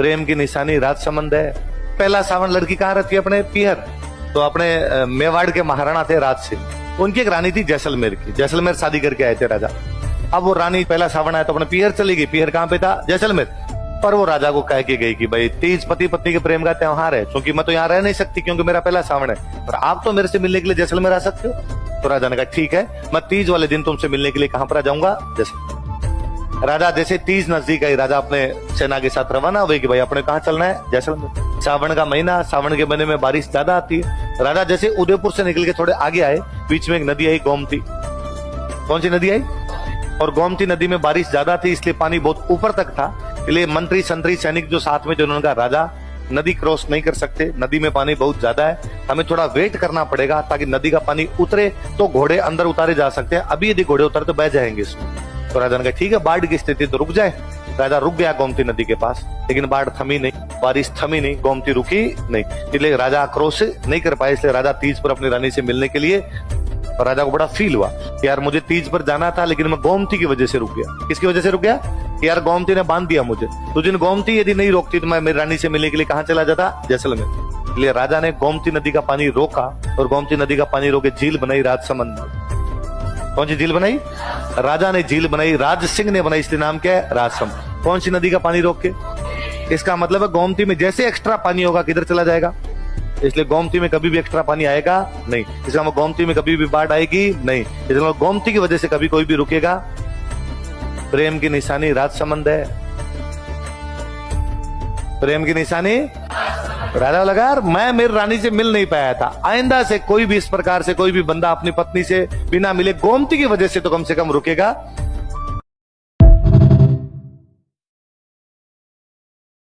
प्रेम की निशानी राजसमंद है। पहला सावन लड़की कहाँ रहती है? अपने पीहर। तो अपने मेवाड़ के महाराणा थे राज सिंह, उनकी एक रानी थी जैसलमेर की। जैसलमेर शादी करके आए थे राजा। अब वो रानी पहला सावन आया तो अपने पीहर चली गई। पीहर कहाँ पे था? जैसलमेर। पर वो राजा को कह के गई कि भाई तीज पति पत्नी के प्रेम का त्योहार है, क्योंकि मैं तो यहाँ रह नहीं सकती क्योंकि मेरा पहला सावन है, पर आप तो मेरे से मिलने के लिए जैसलमेर आ सकते हो। तो राजा ने कहा ठीक है, मैं तीज वाले दिन तुमसे मिलने के लिए कहां पर आ जाऊंगा? जैसलमेर। राजा जैसे तीज नजदीक आई, राजा अपने सेना के साथ रवाना हुए कि भाई अपने कहां चलना है? जैसलमेर। सावन का महीना, सावन के महीने में बारिश ज्यादा आती है। राजा जैसे उदयपुर से निकल के थोड़े आगे आए, बीच में एक नदी आई, गोमती। कौन सी नदी आई? और गोमती नदी में बारिश ज्यादा थी, इसलिए पानी बहुत ऊपर तक था। इसलिए मंत्री संतरी सैनिक जो साथ में थे उन्होंने कहा राजा नदी क्रॉस नहीं कर सकते, नदी में पानी बहुत ज्यादा है, हमें थोड़ा वेट करना पड़ेगा ताकि नदी का पानी उतरे तो घोड़े अंदर उतारे जा सकते हैं। अभी यदि घोड़े उतर तो बह जाएंगे इसमें। तो राजा ने कहा ठीक है, बाढ़ की स्थिति तो रुक जाए। राजा रुक गया गोमती नदी के पास, लेकिन बाढ़ थमी नहीं, बारिश थमी नहीं, गोमती रुकी नहीं। इसलिए राजा आक्रोश नहीं कर पाए। इसलिए राजा तीज पर अपनी रानी से मिलने के लिए, और राजा को बड़ा फील हुआ कि यार मुझे तीज पर जाना था लेकिन मैं गोमती की वजह से रुक गया। किसकी वजह से रुक गया? यार गोमती ने बांध दिया मुझे। तो जिन गोमती यदि नहीं रोकती तो मैं मेरी रानी से मिलने के लिए कहां चला जाता? जैसलमेर। इसलिए राजा ने गोमती नदी का पानी रोका और गोमती नदी का पानी रोके झील बनाई राजसमंद। कौन सी झील बनाई? राजा ने झील बनाई, राज सिंह ने बनाई, इसलिए नाम क्या है? राजसमंद। कौन सी नदी का पानी रोक के? इसका मतलब है गोमती में जैसे एक्स्ट्रा पानी होगा किधर चला जाएगा? इसलिए गोमती में कभी भी एक्स्ट्रा पानी आएगा नहीं। इसलिए गोमती में कभी भी बाढ़ आएगी नहीं। इसलिए गोमती की वजह से कभी कोई भी रुकेगा। प्रेम की निशानी राजसमंद है। प्रेम की निशानी राजा लगा, मैं मेरी रानी से मिल नहीं पाया था, आइंदा से कोई भी इस प्रकार से कोई भी बंदा अपनी पत्नी से बिना मिले गोमती की वजह से तो कम रुकेगा